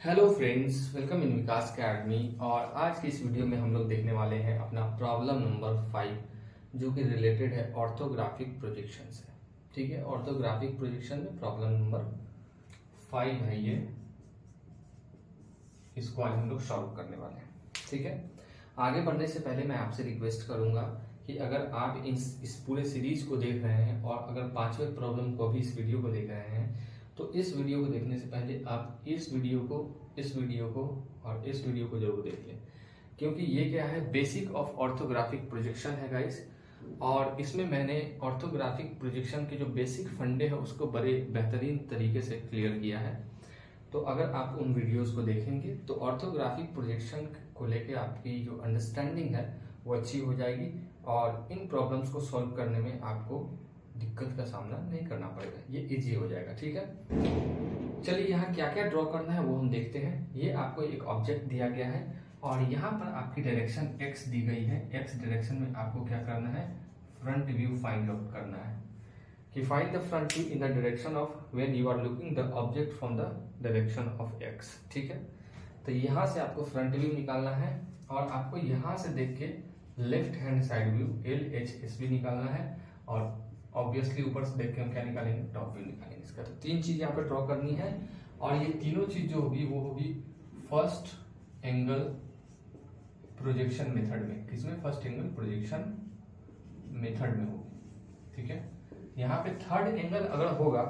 Hello friends, welcome in Vikas academy. और आज की इस वीडियो में हम लोग देखने वाले हैं अपना प्रॉब्लम नंबर 5 जो कि रिलेटेड है ऑर्थोग्राफिक प्रोजेक्शन से। ठीक है, ऑर्थोग्राफिक प्रोजेक्शन में प्रॉब्लम नंबर 5 है ये। इसको आज हम लोग सॉल्व करने वाले हैं। ठीक है, आगे बढ़ने से पहले मैं आपसे रिक्वेस्ट करूंगा कि अगर आप इस पूरे सीरीज को देख रहे हैं और अगर 5वें प्रॉब्लम को भी इस वीडियो को देख रहे हैं तो इस वीडियो को देखने से पहले आप इस वीडियो को और इस वीडियो को जरूर देख लें, क्योंकि ये क्या है, बेसिक ऑफ ऑर्थोग्राफिक प्रोजेक्शन है गाइस। और इसमें मैंने ऑर्थोग्राफिक प्रोजेक्शन के जो बेसिक फंडे हैं उसको बड़े बेहतरीन तरीके से क्लियर किया है। तो अगर आप उन वीडियोस को देखेंगे तो ऑर्थोग्राफिक प्रोजेक्शन को लेके आपकी जो अंडरस्टैंडिंग है वो अच्छी हो जाएगी और इन प्रॉब्लम्स को सॉल्व करने में आपको दिक्कत का सामना नहीं करना पड़ेगा, ये इजी हो जाएगा। ठीक है, चलिए यहाँ क्या क्या ड्रॉ करना है वो हम देखते हैं। ये आपको एक ऑब्जेक्ट दिया गया है और यहाँ पर आपकी डायरेक्शन x दी गई है। x डायरेक्शन में आपको क्या करना है, फ्रंट व्यू फाइंड आउट करना है कि find the front view in the direction of when you are looking the object from the direction of x। ठीक है, तो यहाँ से आपको फ्रंट व्यू निकालना है और आपको यहाँ से देख के left hand side view LHSV निकालना है और ऑब्वियसली ऊपर से देख के हम क्या निकालेंगे, टॉप व्यू निकालेंगे इसका। तो तीन चीज यहाँ पे ड्रॉ करनी है और ये तीनों चीज जो होगी वो होगी फर्स्ट एंगल प्रोजेक्शन मेथड में। किसमें? फर्स्ट एंगल प्रोजेक्शन मेथड में होगी। ठीक है, यहाँ पे थर्ड एंगल अगर होगा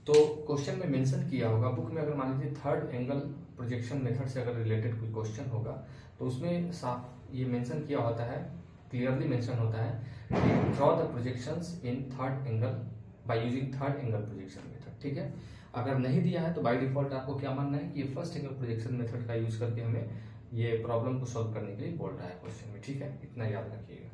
तो क्वेश्चन में मेंशन किया होगा, बुक में अगर मान लीजिए थर्ड एंगल प्रोजेक्शन मेथड से अगर रिलेटेड कोई क्वेश्चन होगा तो उसमें साफ ये मेंशन किया होता है, क्लियरली मेंशन होता है draw the projections in third angle by using third angle projection method. ठीक है, अगर नहीं दिया है तो बाय डिफॉल्ट आपको क्या मानना है कि ये फर्स्ट एंगल प्रोजेक्शन मेथड का यूज करके हमें ये प्रॉब्लम को सॉल्व करने के लिए बोल रहा है क्वेश्चन में। ठीक है, इतना याद रखिएगा।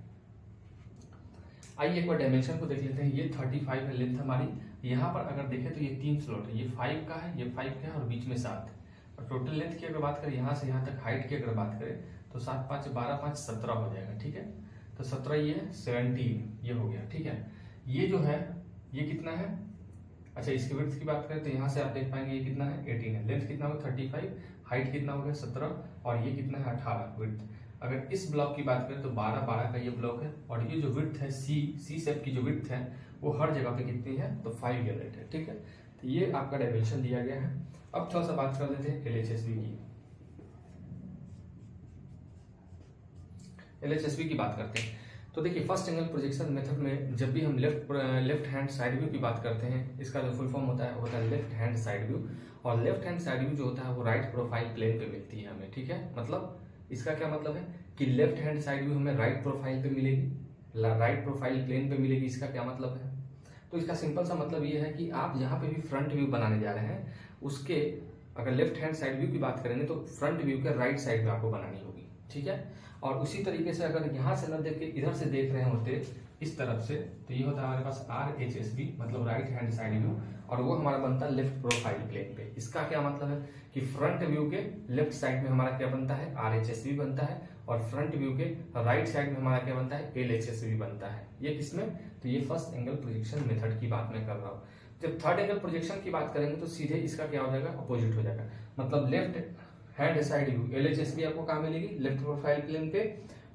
आइए एक बार डायमेंशन को देख लेते हैं। ये 35 है लेंथ हमारी। यहाँ पर अगर देखें तो ये 3 स्लॉट है, ये 5 का है, ये 5 का है और बीच में 7। और टोटल लेंथ की अगर बात करें यहाँ से यहाँ तक हाइट की अगर बात करें तो 7 5 12 5 17 हो जाएगा। ठीक है, तो 17 ये है 17 ये हो गया। ठीक है, ये जो है ये कितना है, अच्छा इसकी विड्थ की बात करें तो यहाँ से आप देख पाएंगे ये कितना है 18 है। लेंथ कितना होगा 35, हाइट कितना हो गया 17 और ये कितना है 18 विड्थ। अगर इस ब्लॉक की बात करें तो 12 का ये ब्लॉक है और ये जो विड्थ है सी शेप की जो विड्थ है वो हर जगह पे कितनी है, तो 5 यूनिट है। ठीक है, तो ये आपका डायमेंशन दिया गया है। अब थोड़ा सा बात कर लेते हैं LHSV की। LHSV की बात करते हैं तो देखिए फर्स्ट एंगल प्रोजेक्शन मेथड में जब भी हम लेफ्ट हैंड साइड व्यू की बात करते हैं, इसका जो फुल फॉर्म होता है लेफ्ट हैंड साइड व्यू। और लेफ्ट हैंड साइड व्यू जो होता है वो राइट प्रोफाइल प्लेन पे मिलती है हमें। ठीक है, मतलब इसका क्या मतलब है कि लेफ्ट हैंड साइड व्यू हमें राइट प्रोफाइल पे मिलेगी, राइट प्रोफाइल प्लेन पे मिलेगी। इसका क्या मतलब है, तो इसका सिंपल सा मतलब ये है कि आप जहां पे भी फ्रंट व्यू बनाने जा रहे हैं उसके अगर लेफ्ट हैंड साइड व्यू की बात करेंगे तो फ्रंट व्यू के राइट साइड में आपको बनानी होगी। ठीक है, और उसी तरीके से अगर यहाँ से न देख के इधर से देख रहे होते इस तरफ से तो ये होता है हमारे पास RHSV मतलब राइट हैंड साइड व्यू और वो हमारा बनता है लेफ्ट प्रोफाइल प्लेन पे। इसका क्या मतलब है कि फ्रंट व्यू के लेफ्ट साइड में हमारा क्या बनता है, RHSV बनता है और फ्रंट व्यू के राइट साइड में हमारा क्या बनता है, LHSV बनता है। ये किसमें, तो ये फर्स्ट एंगल प्रोजेक्शन मेथड की बात मैं कर रहा हूँ। जब थर्ड एंगल प्रोजेक्शन की बात करेंगे तो सीधे इसका क्या हो जाएगा, अपोजिट हो जाएगा। मतलब left hand side view LHSV आपको कहाँ मिलेगी, लेफ्ट प्रोफाइल प्लेन पे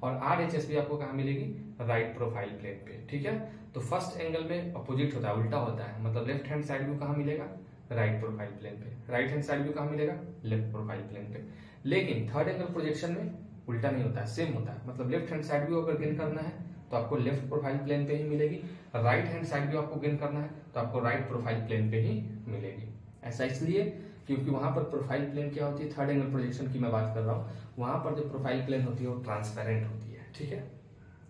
और RHSV आपको कहाँ मिलेगी, राइट प्रोफाइल प्लेन पे। ठीक है, तो फर्स्ट एंगल में अपोजिट होता है, उल्टा होता है। मतलब लेफ्ट हैंड साइड व्यू कहाँ मिलेगा, राइट प्रोफाइल प्लेन पे, राइट हैंड साइड व्यू कहाँ मिलेगा, लेफ्ट प्रोफाइल प्लेन पे। लेकिन थर्ड एंगल प्रोजेक्शन में उल्टा नहीं होता है, सेम होता है। मतलब लेफ्ट हैंड साइड व्यू अगर गेन करना है तो आपको लेफ्ट प्रोफाइल प्लेन पे ही मिलेगी, राइट हैंड साइड व्यू आपको गेन करना है तो आपको राइट प्रोफाइल प्लेन पे ही मिलेगी। ऐसा इसलिए क्योंकि वहां पर प्रोफाइल प्लेन क्या होती है, थर्ड एंगल प्रोजेक्शन की मैं बात कर रहा हूँ, वहां पर जो प्रोफाइल प्लेन होती है वो ट्रांसपेरेंट होती है। ठीक है,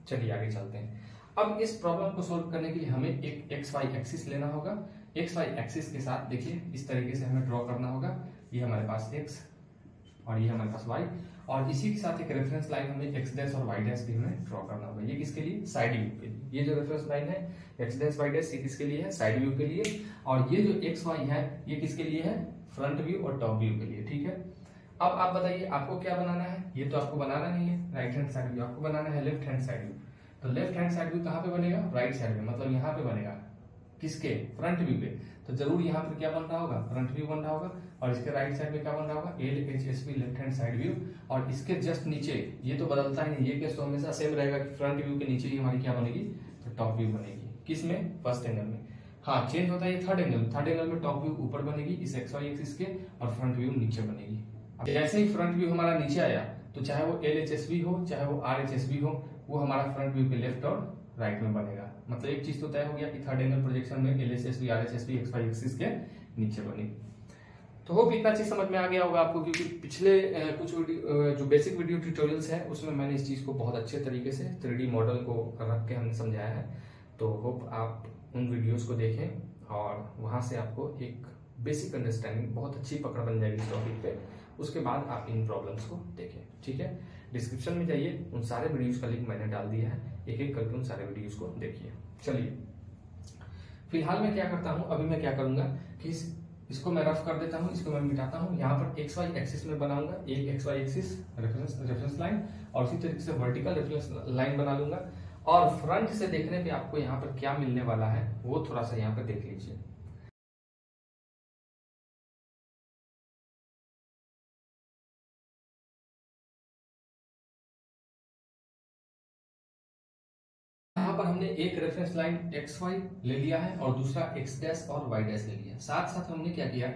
चलिए आगे चलते हैं। अब इस प्रॉब्लम को सोल्व करने के लिए हमें एक XY एक्सिस लेना होगा। XY एक्सिस के साथ देखिए इस तरीके से हमें ड्रॉ करना होगा। ये हमारे पास X और ये हमारे पास Y और इसी के साथ एक रेफरेंस लाइन हमें X डैश और Y डैश भी हमें ड्रॉ करना होगा। ये किसके लिए, साइड व्यू के लिए। ये जो रेफरेंस लाइन है X डैश Y डैश ये किसके लिए है, साइड व्यू के लिए। और ये जो XY है ये किसके लिए है, फ्रंट व्यू और टॉप व्यू के लिए। ठीक है, अब आप बताइए आपको क्या बनाना है। ये तो आपको बनाना नहीं है राइट हैंड साइड व्यू, आपको बनाना है लेफ्ट हैंड साइड व्यू। तो लेफ्ट हैंड साइड व्यू कहाँ पे बनेगा, राइट साइड में, मतलब यहाँ पे बनेगा। किसके, फ्रंट व्यू पे। तो जरूर यहाँ पर क्या बन रहा होगा, फ्रंट व्यू बन रहा होगा। और इसके राइट साइड में क्या बन रहा होगा, LHSB left hand side view. और इसके जस्ट नीचे, ये तो बदलता ही नहीं, ये केस तो हमेशा सेम रहेगा कि फ्रंट व्यू के नीचे ही हमारी क्या बनेगी, तो टॉप व्यू बनेगी। किसमें, फर्स्ट एंगल में। हाँ, चेंज होता है ये थर्ड एंगल। थर्ड एंगल में टॉप व्यू ऊपर बनेगी इस XY एक्सिस के, और फ्रंट व्यू नीचे बनेगी। अब जैसे ही फ्रंट व्यू हमारा नीचे आया, तो चाहे वो LHSB हो चाहे वो RHSB हो, वो हमारा फ्रंट व्यू के लेफ्ट और राइट में बनेगा। मतलब एक चीज तो तय हो गया कि थर्ड एंगल प्रोजेक्शन में LHSB RHSB XY एक्सिस के नीचे बनेगी। तो होप इतना चीज समझ में आ गया होगा आपको, क्योंकि पिछले कुछ जो बेसिक वीडियो ट्यूटोरियल्स है उसमें मैंने इस चीज को बहुत अच्छे तरीके से 3D मॉडल को रख के हमने समझाया है। तो होप आप उन वीडियोस को देखें और वहां से आपको एक बेसिक अंडरस्टैंडिंग, बहुत अच्छी पकड़ बन जाएगी इस टॉपिक पे। उसके बाद आप इन प्रॉब्लम्स को देखें, ठीक है। डिस्क्रिप्शन में जाइए, उन सारे वीडियोस का लिंक मैंने डाल दिया है, एक एक करके उन सारे वीडियोस को देखिए। चलिए, फिलहाल मैं क्या करता हूं, अभी मैं क्या करूंगा कि इसको मैं रफ कर देता हूं, इसको मैं मिटाता हूं। यहाँ पर XY एक्सिस में बनाऊंगा एक XY एक्सिस रेफरेंस लाइन, और उसी तरीके से वर्टिकल रेफरेंस लाइन बना लूंगा। और फ्रंट से देखने पे आपको यहाँ पर क्या मिलने वाला है वो थोड़ा सा यहाँ पर देख लीजिए। यहाँ पर हमने एक रेफरेंस लाइन XY ले लिया है और दूसरा X डैश और Y डैश ले लिया। साथ साथ हमने क्या किया,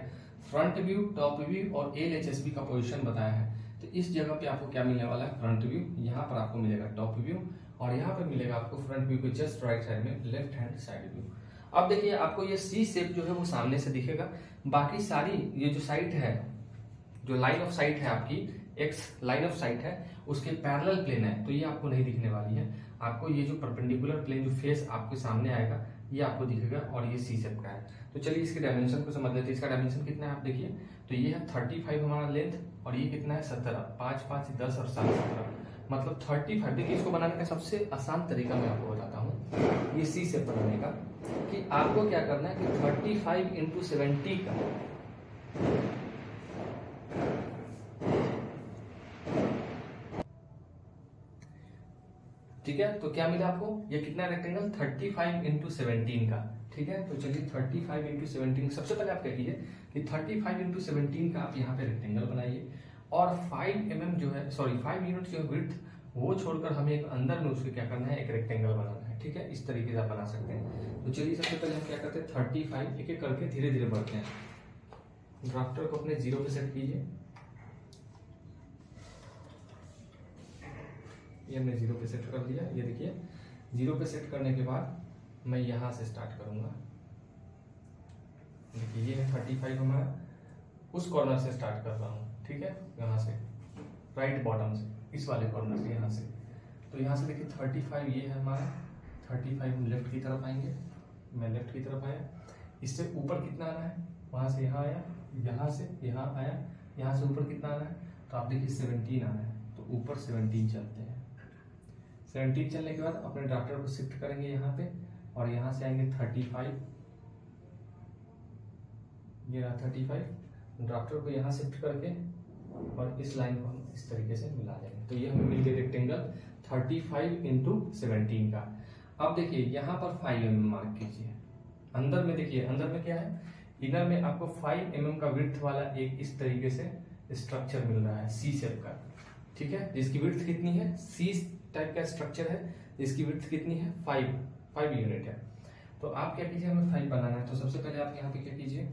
फ्रंट व्यू, टॉप व्यू और LHSB का पोजीशन बताया है। तो इस जगह पे आपको क्या मिलने वाला है, फ्रंट व्यू। यहाँ पर आपको मिलेगा टॉप व्यू, और यहाँ पर मिलेगा आपको फ्रंट व्यू के जस्ट राइट साइड में लेफ्ट हैंड साइड व्यू। अब देखिए, आपको ये C शेप जो है वो सामने से दिखेगा। बाकी सारी ये जो साइट है, जो लाइन ऑफ साइट है आपकी, X लाइन ऑफ साइट है, उसके पैरेलल प्लेन है, तो ये आपको नहीं दिखने वाली है। आपको ये जो परपेंडिकुलर प्लेन, जो फेस आपके सामने आएगा, ये आपको दिखेगा, और ये C शेप का है। तो चलिए इसके डायमेंशन को समझ लेते हैं। इसका डायमेंशन कितना है आप देखिए, तो ये है 35 हमारा लेंथ, और ये कितना है 17, 5 5 10 और 7 17, मतलब 35। देखिए, इसको बनाने का सबसे आसान तरीका मैं आपको बताता हूँ, ये C शेप बनाने का, कि आपको क्या करना है कि 35 इंटू 70 का, ठीक है। तो क्या मिला आपको, ये कितना रेक्टेंगल, 35 इंटू 17 का, ठीक है। तो चलिए 35 इंटू 17, सबसे पहले आप क्या कीजिए कि 35 इंटू 17 का आप यहाँ पे रेक्टेंगल बनाइए, और 5 mm जो है, सॉरी 5 यूनिट जो है विड्थ, वो छोड़कर हमें एक अंदर में उसके क्या करना है, एक रेक्टेंगल बनाना है, ठीक है। इस तरीके से आप बना सकते हैं। तो चलिए सबसे पहले हम क्या करते हैं, 35 एक एक करके धीरे धीरे बढ़ते हैं। ड्राफ्टर को अपने 0 पे सेट कीजिए, ये हमने 0 पे सेट कर दिया। ये देखिए 0 पे सेट करने के बाद मैं यहां से स्टार्ट करूंगा। देखिए ये है 35 हमारा, उस कॉर्नर से स्टार्ट कर रहा हूं, ठीक है, यहां से राइट बॉटम से, इस वाले कॉर्नर से, यहां से। तो यहां से देखिए 35 ये है हमारा, 35 हम लेफ्ट की तरफ आएंगे, मैं लेफ्ट की तरफ आया। इससे ऊपर कितना आना है, वहां से यहाँ आया, यहाँ से यहाँ आया, यहाँ से ऊपर कितना आना है, तो आप देखिए 17 आना है, तो ऊपर 17 चलते हैं। 17 चलने के बाद अपने ड्राफ्टर को शिफ्ट करेंगे यहाँ पे, और यहाँ से आएंगे 35, ये रहा 35। ड्राफ्टर को यहाँ शिफ्ट करके और इस लाइन को हम इस तरीके से मिला देंगे, तो ये हमें मिल गया रेक्टेंगल 35 इंटू 17 का। अब देखिए यहाँ पर 5 mm मार्क कीजिए। अंदर में देखिए, अंदर में क्या है, इनर में आपको 5 mm का विड्थ वाला एक इस तरीके से स्ट्रक्चर मिल रहा है C शेप का, ठीक है, जिसकी विड्थ कितनी है, C टाइप का स्ट्रक्चर है, जिसकी विड्थ कितनी है, 5 यूनिट है। तो आप क्या कीजिए, हमें 5 बनाना है। तो सबसे पहले आप यहाँ पे क्या कीजिए,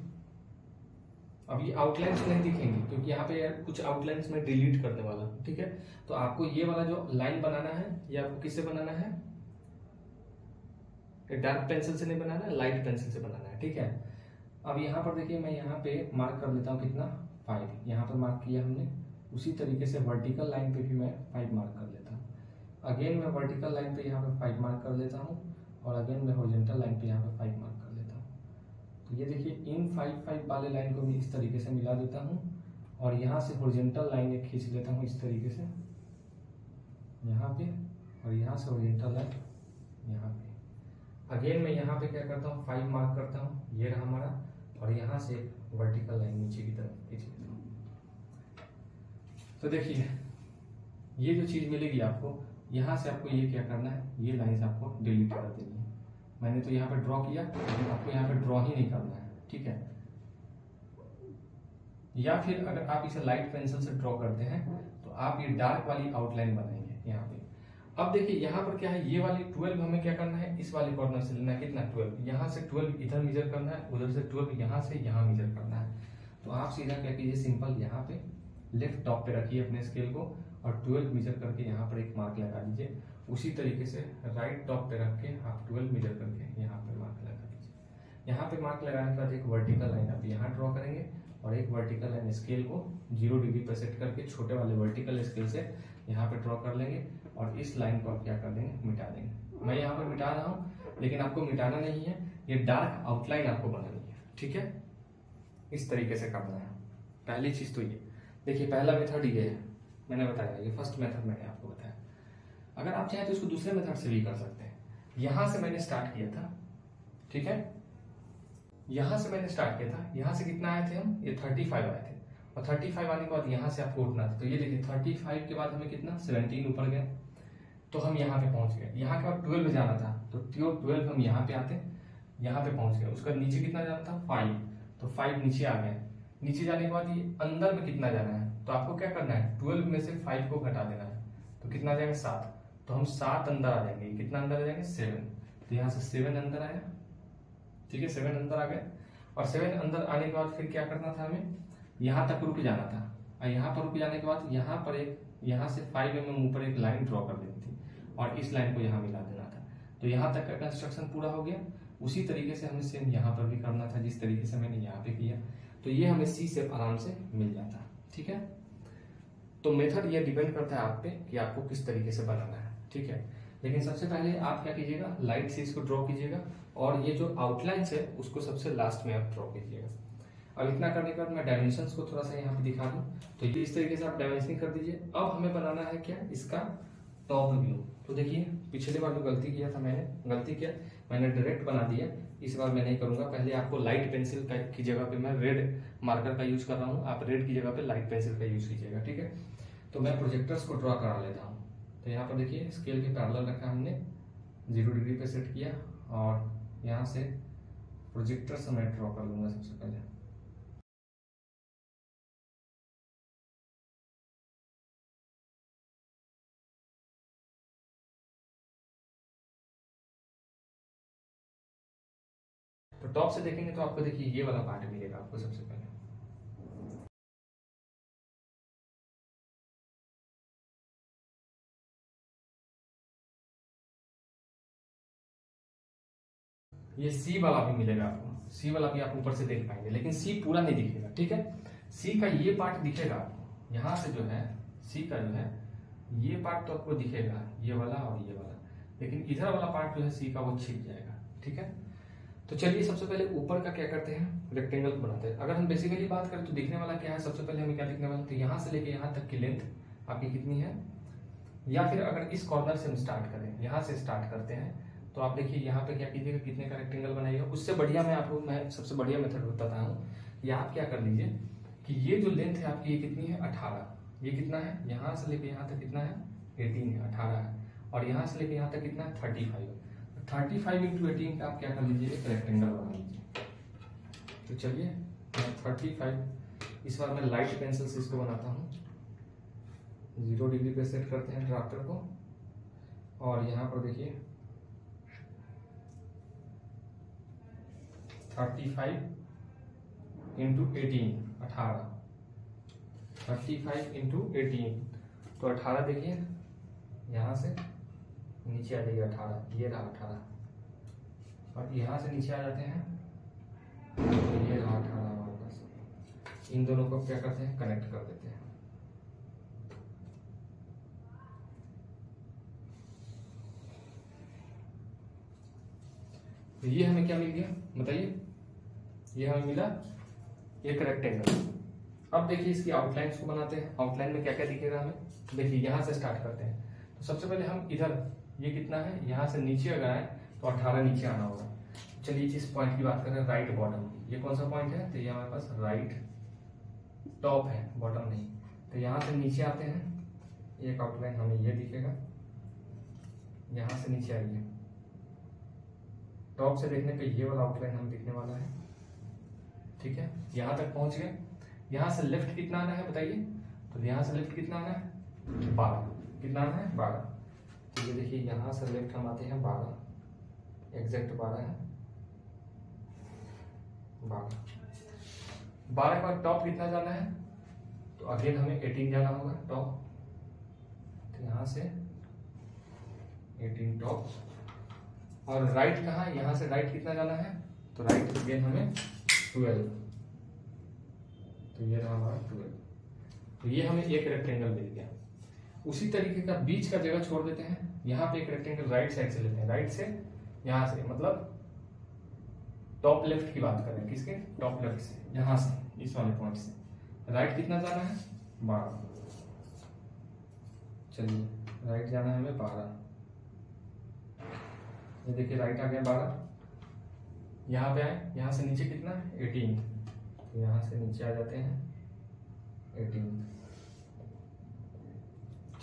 अब ये आउटलाइंस नहीं दिखेंगे क्योंकि यहाँ पे कुछ आउटलाइंस में डिलीट करने वाला, ठीक है। तो आपको ये वाला जो लाइन बनाना है, ये आपको किससे बनाना है, डार्क पेंसिल से नहीं बनाना है, लाइट पेंसिल से बनाना है, ठीक है। अब यहाँ पर देखिए, मैं यहाँ पे मार्क कर लेता हूँ कितना, 5 यहाँ पर मार्क किया हमने। उसी तरीके से वर्टिकल लाइन पे भी मैं 5 मार्क कर लेता हूँ। अगेन मैं वर्टिकल लाइन पे यहाँ पे 5 मार्क कर लेता हूँ, और अगेन मैं हॉरिजॉन्टल लाइन पे यहाँ पे 5 मार्क कर लेता हूँ। तो ये देखिए इन 5 वाले लाइन को भी इस तरीके से मिला देता हूँ, और यहाँ से हॉरिजॉन्टल लाइन एक खींच लेता हूँ इस तरीके से यहाँ पे, और यहाँ से हॉरिजॉन्टल लाइन यहाँ पे। अगेन मैं यहाँ पे क्या करता हूँ, 5 मार्क करता हूँ, ये रहा हमारा, और यहाँ से वर्टिकल लाइन नीचे की तरफ खींच लेता हूँ। तो देखिए ये जो चीज मिलेगी आपको, यहाँ से आपको ये क्या करना है, ये लाइन आपको डिलीट कर देनी है, मैंने तो यहाँ पे ड्रॉ किया, लेकिन आपको यहाँ पे ड्रॉ ही नहीं करना है, ठीक है। या फिर अगर आप इसे लाइट पेंसिल से ड्रॉ करते हैं तो आप ये डार्क वाली आउटलाइन बनाएंगे यहाँ पे। अब देखिए यहाँ पर क्या है, ये वाली 12 हमें क्या करना है, इस वाले कॉर्नर से लेना है कितना 12, यहाँ से 12 इधर मेजर करना है, उधर से 12 यहाँ से यहाँ मेजर करना है। तो आप सीधा क्या कीजिए, सिंपल यहाँ पे लेफ्ट टॉप पे रखिए अपने स्केल को और 12 मेजर करके यहाँ पर एक मार्क लगा दीजिए। उसी तरीके से राइट टॉप पे रख के आप 12 मेजर करके यहाँ पे मार्क लगा दीजिए। यहाँ पे मार्क लगाने के बाद एक वर्टिकल लाइन आप यहाँ ड्रॉ करेंगे और एक वर्टिकल लाइन स्केल को 0 डिग्री पर सेट करके छोटे वाले वर्टिकल स्केल से यहाँ पे ड्रॉ कर लेंगे और इस लाइन को आप क्या कर देंगे, मिटा देंगे। मैं यहाँ पे मिटा रहा हूँ, लेकिन आपको मिटाना नहीं है, ये डार्क आउटलाइन आपको बनानी है, ठीक है। इस तरीके से करना है। पहली चीज तो ये देखिए, पहला मेथड ये है, मैंने बताया, ये फर्स्ट मेथड मैंने आपको बताया। अगर आप चाहें तो इसको दूसरे मेथड से भी कर सकते हैं। यहां से मैंने स्टार्ट किया था, ठीक है, यहां से मैंने स्टार्ट किया था, यहां से कितना आए थे हम, ये 35 आए थे, और 35 आने के बाद यहां से आपको उठना था। तो ये देखिए 35 के बाद हमें कितना 17 ऊपर गए, तो हम यहाँ पे पहुंच गए। यहाँ के बाद 12 जाना था, तो 12 हम यहाँ पे आते, यहाँ पे पहुंच गए। उसका नीचे कितना जाना था 5, तो 5 नीचे आ गए। नीचे जाने के बाद ये अंदर में कितना जाना है, तो आपको क्या करना है, 12 में से 5 को घटा देना है, तो कितना जाएगा 7, तो हम 7 अंदर आ जाएंगे। कितना अंदर आ जाएंगे 7, तो यहाँ से 7 अंदर आया, ठीक है, 7 अंदर आ गए। और 7 अंदर आने के बाद फिर क्या करना था, हमें यहाँ तक रुक जाना था, और यहाँ पर रुक जाने के बाद यहाँ पर एक, यहाँ से 5 mm ऊपर एक लाइन ड्रॉ कर देनी थी और इस लाइन को यहाँ मिला देना था। तो यहाँ तक का कंस्ट्रक्शन पूरा हो गया। उसी तरीके से हमें सेम यहाँ पर भी करना था, जिस तरीके से मैंने यहाँ पे किया, तो ये हमें सी शेप आराम से मिल जाता, ठीक है। तो मेथड ये डिपेंड करता है आप पे कि आपको किस तरीके से बनाना है, ठीक है। लेकिन सबसे पहले आप क्या कीजिएगा, लाइट से इसको ड्रॉ कीजिएगा और ये जो आउटलाइंस है उसको सबसे लास्ट में आप ड्रॉ कीजिएगा। अब इतना करने के बाद मैं डायमेंशंस को थोड़ा सा यहाँ पे दिखा दूं, तो ये इस तरीके से आप डायमेंशनिंग कर दीजिए। अब हमें बनाना है क्या, इसका टॉप व्यू। तो देखिए पिछले बार जो गलती किया था मैंने डायरेक्ट बना दिया, इस बार मैं नहीं करूंगा। पहले आपको लाइट पेंसिल की जगह पे मैं रेड मार्कर का यूज कर रहा हूँ, आप रेड की जगह पे लाइट पेंसिल का यूज कीजिएगा, ठीक है। तो मैं प्रोजेक्टर्स को ड्रॉ करा लेता हूँ। तो यहाँ पर देखिए स्केल के पैरेलल रखा हमने, 0 डिग्री पे सेट किया और यहाँ से प्रोजेक्टर से मैं ड्रॉ कर लूंगा सबसे पहले। तो टॉप से देखेंगे तो आपको देखिए ये वाला पार्ट मिलेगा आपको सबसे पहले। ये सी वाला भी मिलेगा आपको, सी वाला भी आप ऊपर से देख पाएंगे, लेकिन सी पूरा नहीं दिखेगा, ठीक है। सी का ये पार्ट दिखेगा आपको, यहाँ से जो है सी का जो है ये पार्ट तो आपको दिखेगा, ये वाला और ये वाला, लेकिन इधर वाला पार्ट जो है सी का वो छिप जाएगा, ठीक है। तो चलिए सबसे पहले ऊपर का क्या करते हैं, रेक्टेंगल बनाते हैं। अगर हम बेसिकली बात करें तो दिखने वाला क्या है, सबसे पहले हमें क्या दिखने वाला, तो यहाँ से लेके यहाँ तक की लेंथ आपकी कितनी है, या फिर अगर इस कॉर्नर से हम स्टार्ट करें, यहाँ से स्टार्ट करते हैं, तो आप देखिए यहाँ पे क्या कीजिएगा, कितने का रेक्टेंगल बनाइएगा। उससे बढ़िया मैं सबसे बढ़िया मेथड बताता हूँ, या आप क्या कर लीजिए कि ये जो लेंथ है आपकी ये कितनी है 18, ये कितना है, यहाँ से लेके यहाँ तक कितना है 18 है, 18 है, और यहाँ से लेके यहाँ तक कितना है 35 इंटू 18 का आप क्या कर लीजिए, एक रेक्टेंगल बना लीजिए। तो चलिए 35, इस बार मैं लाइट पेंसिल से इसको बनाता हूँ। 0 डिग्री पे सेट करते हैं ड्राफ्टर को, और यहाँ पर देखिए 35 इंटू 18, 18, 35 इंटू 18, तो 18 देखिए यहाँ से नीचे आ जाइए 18, ये रहा 18, और यहाँ से नीचे आ जाते हैं, ये रहा 18 हमारे पास। इन दोनों को क्या करते हैं, कनेक्ट कर देते हैं। तो ये हमें क्या मिल गया बताइए, ये हमें मिला एक रेक्टेंगल। अब देखिए इसकी आउटलाइंस को बनाते हैं। आउटलाइन में क्या क्या दिखेगा हमें, देखिए यहाँ से स्टार्ट करते हैं। तो सबसे पहले हम इधर, ये कितना है, यहाँ से नीचे अगर आए तो 18 नीचे आना होगा। चलिए जिस पॉइंट की बात करें, राइट बॉटम, ये कौन सा पॉइंट है, तो ये हमारे पास राइट टॉप है, बॉटम नहीं। तो यहाँ से नीचे आते हैं, एक आउटलाइन हमें ये दिखेगा, यहाँ से नीचे आइए, टॉप से देखने पे ये वाला आउटलाइन हमें दिखने वाला है। ठीक है, यहां तक पहुंच गए। यहां से लेफ्ट कितना आना है बताइए? तो यहां से लेफ्ट कितना आना है? 12। कितना आना है? 12। तो ये देखिए यहां से लेफ्ट हम आते हैं 12, एग्जैक्ट 12 है। 12 के बाद टॉप कितना जाना है? तो अगेन हमें 18 जाना होगा टॉप। तो यहां से 18 टॉप। और राइट कहाँ? यहां से राइट कितना जाना है? तो राइट अगेन हमें 12। तो ये रहा हमारा 12। तो ये हमें एक रेक्टेंगल मिल गया। उसी तरीके का बीच का जगह छोड़ देते हैं। यहाँ पे एक रेक्टेंगल राइट साइड से लेते हैं, राइट से यहां से, मतलब टॉप लेफ्ट की बात कर रहे हैं। किसके? टॉप लेफ्ट से, यहां से, इस वाले पॉइंट से राइट कितना जाना है? 12। चलिए राइट जाना है हमें 12। ये देखिए राइट आ गया 12। यहाँ पे आए, यहाँ से नीचे कितना है? 18। तो यहाँ से नीचे आ जाते हैं 18।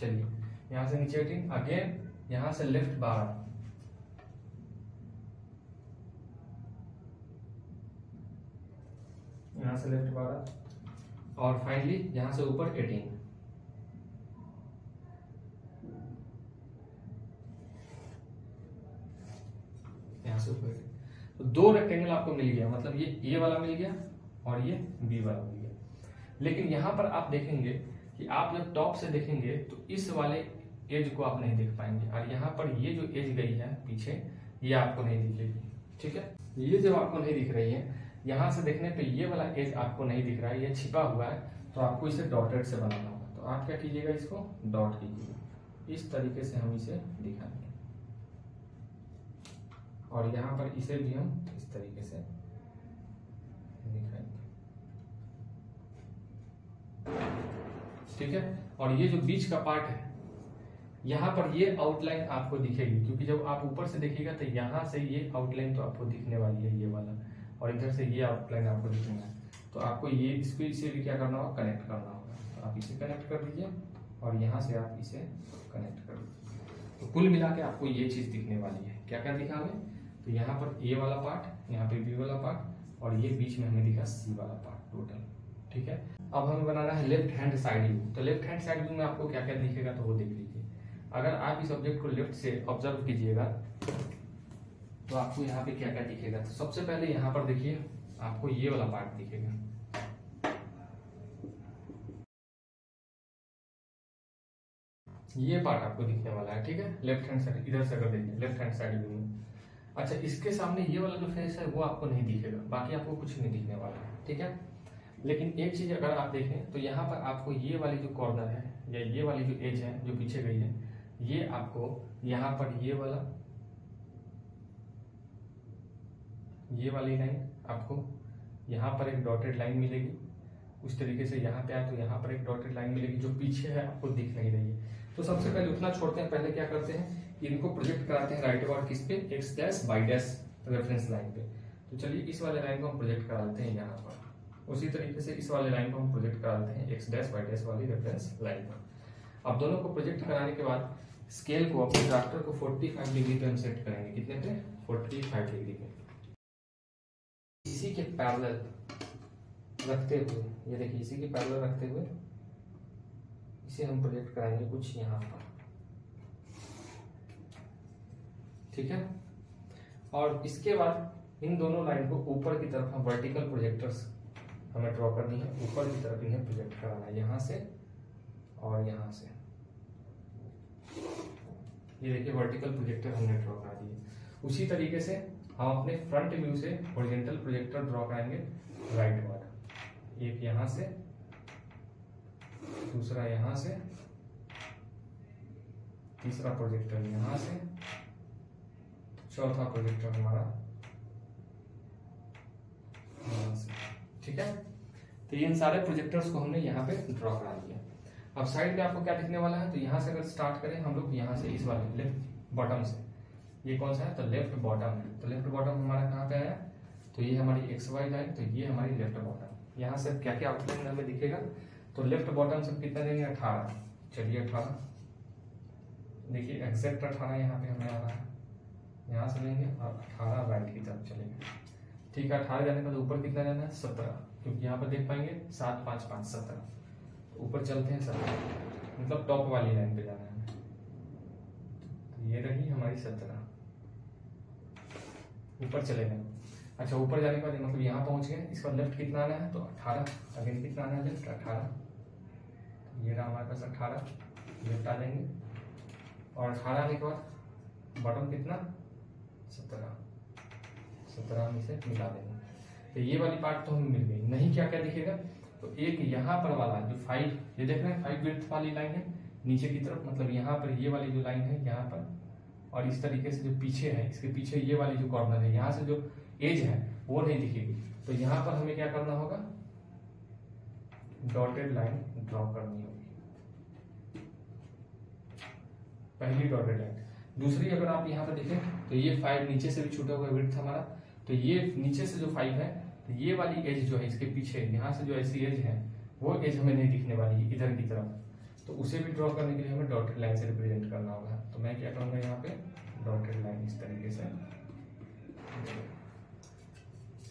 चलिए यहाँ से नीचे 18, अगेन यहाँ से लेफ्ट 12। यहाँ से लेफ्ट 12 और फाइनली यहाँ से ऊपर 18। यहाँ से ऊपर तो 2 रेक्टेंगल आपको मिल गया, मतलब ये वाला मिल गया और ये बी वाला मिल गया। लेकिन यहाँ पर आप देखेंगे कि आप जब टॉप से देखेंगे तो इस वाले एज को आप नहीं देख पाएंगे, और यहाँ पर ये जो एज गई है पीछे, ये आपको नहीं दिखेगी। ठीक है, ये जब आपको नहीं दिख रही है, यहाँ से देखने पे ये वाला एज आपको नहीं दिख रहा है, ये छिपा हुआ है, तो आपको इसे डॉटेड से बनाना होगा। तो आप क्या कीजिएगा? इसको डॉट कीजिएगा। इस तरीके से हम इसे दिखाएंगे, और यहाँ पर इसे भी हम इस तरीके से दिखाएंगे। ठीक है, और ये जो बीच का पार्ट है, यहाँ पर ये आउटलाइन आपको दिखेगी, क्योंकि जब आप ऊपर से देखिएगा तो यहाँ से ये आउटलाइन तो आपको दिखने वाली है, ये वाला, और इधर से ये आउटलाइन आपको दिखेगा। तो आपको ये इसको इसे भी क्या करना होगा? कनेक्ट करना होगा। तो आप इसे कनेक्ट कर दीजिए और यहाँ से आप इसे कनेक्ट कर दीजिए। तो कुल मिला के आपको ये चीज दिखने वाली है। क्या क्या दिखा हमें? तो यहाँ पर ए वाला पार्ट, यहाँ पे बी वाला पार्ट, और ये बीच में हमें दिखा सी वाला पार्ट टोटल। ठीक है, अब हमें बनाना है लेफ्ट हैंड साइड व्यू। तो लेफ्ट हैंड साइड व्यू में आपको क्या क्या दिखेगा तो वो देख लीजिए। अगर आप इस ऑब्जेक्ट को लेफ्ट से ऑब्जर्व कीजिएगा तो आपको यहाँ पे क्या क्या दिखेगा। तो सबसे पहले यहाँ पर देखिए, आपको ये वाला पार्ट दिखेगा। ये पार्ट आपको दिखने वाला है। ठीक है, लेफ्ट हैंड साइड, इधर से अगर देखिए लेफ्ट हैंड साइड व्यू में। अच्छा, इसके सामने ये वाला जो फेस है वो आपको नहीं दिखेगा, बाकी आपको कुछ नहीं दिखने वाला है। ठीक है, लेकिन एक चीज अगर आप देखें तो यहाँ पर आपको ये वाली जो कॉर्नर है, या ये वाली जो एज है जो पीछे गई है, ये आपको यहाँ पर ये वाली लाइन आपको यहाँ पर एक डॉटेड लाइन मिलेगी। उस तरीके से यहाँ पे आए तो यहाँ पर एक डॉटेड लाइन मिलेगी, जो पीछे है आपको दिख नहीं रही है। तो सबसे पहले उतना छोड़ते हैं, पहले क्या करते हैं, इनको प्रोजेक्ट कराते हैं राइट अबाउट किस पे? X dash y dash reference line पे। तो चलिए इस वाले लाइन को हम प्रोजेक्ट करा देते हैं यहाँ पर। उसी तरीके से इस वाले लाइन को हम प्रोजेक्ट करा देते हैं एक्स डैश वाई डैश वाली रेफरेंस लाइन पर। अब दोनों को प्रोजेक्ट कराने के बाद स्केल को, अपने ड्राफ्टर को 45 डिग्री पे हम सेट करेंगे। कितने पे? 45 डिग्री पे। इसी के पैरेलल रखते हुए, ये देखिए इसी के पैरेलल रखते हुए इसे हम प्रोजेक्ट कराएंगे कुछ यहाँ पर। ठीक है, और इसके बाद इन दोनों लाइन को ऊपर की तरफ हम वर्टिकल प्रोजेक्टर्स हमें ड्रॉ करनी है, ऊपर की तरफ इन्हें प्रोजेक्ट कराना है, यहाँ से और यहाँ से। ये देखिए वर्टिकल प्रोजेक्टर हमने ड्रॉ करा दिए। उसी तरीके से हम अपने फ्रंट व्यू से हॉरिजॉन्टल प्रोजेक्टर ड्रॉ कराएंगे राइट वार्ड। एक यहाँ से, दूसरा यहाँ से, तीसरा प्रोजेक्टर यहाँ से, चौथा प्रोजेक्टर हमारा यहाँ से। ठीक है, तो इन सारे प्रोजेक्टर्स को हमने यहाँ पे ड्रॉ करा दिया। अब साइड में आपको क्या दिखने वाला है? तो यहाँ से अगर स्टार्ट करें हम लोग, यहाँ से इस वाले लेफ्ट बॉटम से, ये कौन सा है? तो लेफ्ट बॉटम है। तो लेफ्ट बॉटम हमारा कहाँ पे आया? तो ये हमारी एक्स वाई लाइन, तो ये हमारी लेफ्ट बॉटम। यहाँ से क्या क्या आउटलाइन हमें दिखेगा? तो लेफ्ट बॉटम से कितना देंगे? 18। चलिए 18, देखिए एग्जैक्ट 18 यहाँ पे हमें आ रहा है। यहाँ से लेंगे और 18 राइट की तरफ चलेंगे। ठीक है, 18 जाने का तो ऊपर कितना जाना है 17, क्योंकि यहाँ पर देख पाएंगे 7 5 5 17, तो ऊपर चलते हैं 17, मतलब टॉप वाली लाइन पे जाना है। तो ये रही हमारी 17, ऊपर चले गए। अच्छा, ऊपर जाने के बाद मतलब यहाँ पहुंच गए, इसका लेफ्ट कितना आना है तो 18, अगेन कितना आना है लेफ्ट 18, ये रहा हमारे पास 18, लेफ्ट आ जाएंगे और 18 आने के बाद बॉटम कितना 17, 17 में से मिला देंगे। तो ये वाली पार्ट तो हमें मिल गई। नहीं क्या क्या दिखेगा, तो एक यहाँ पर वाला जो 5, ये देख रहे हैं 5 विड्थ वाली लाइन है नीचे की तरफ, मतलब यहाँ पर ये वाली जो लाइन है यहाँ पर, और इस तरीके से जो पीछे है इसके पीछे ये वाली जो कॉर्नर है यहाँ से जो एज है वो नहीं दिखेगी। तो यहाँ पर हमें क्या करना होगा, डॉटेड लाइन ड्रॉ करनी होगी, पहली डॉटेड लाइन। दूसरी अगर आप यहाँ पर देखें तो ये 5 नीचे से भी छूटा हुआ विड्थ हमारा, तो ये नीचे से जो 5 है तो ये वाली एज जो है इसके पीछे यहाँ से जो ऐसी एज है वो एज हमें नहीं दिखने वाली है इधर की तरफ, तो उसे भी ड्रॉ करने के लिए हमें डॉटेड लाइन से रिप्रेजेंट करना होगा। तो मैं क्या करूँगा यहाँ पे डॉटेड लाइन इस तरीके से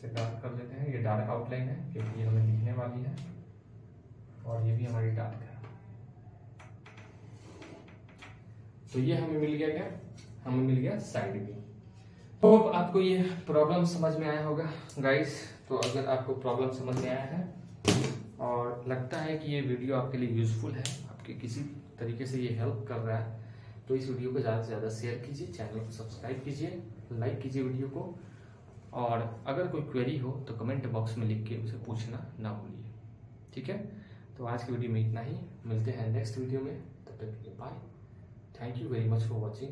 डार्क कर लेते हैं। ये डार्क आउटलाइन है क्योंकि ये हमें लिखने वाली है, और ये भी हमारी डार्क है। तो ये हमें मिल गया क्या, हमें मिल गया साइड व्यू। तो आपको ये प्रॉब्लम समझ में आया होगा गाइस। तो अगर आपको प्रॉब्लम समझ में आया है और लगता है कि ये वीडियो आपके लिए यूजफुल है, आपके किसी तरीके से ये हेल्प कर रहा है, तो इस वीडियो को ज़्यादा से ज़्यादा शेयर कीजिए, चैनल को सब्सक्राइब कीजिए, लाइक कीजिए वीडियो को, और अगर कोई क्वेरी हो तो कमेंट बॉक्स में लिख के उसे पूछना ना भूलिए। ठीक है, तो आज की वीडियो में इतना ही, मिलते हैं नेक्स्ट वीडियो में, तब तक के लिए bye. Thank you very much for watching.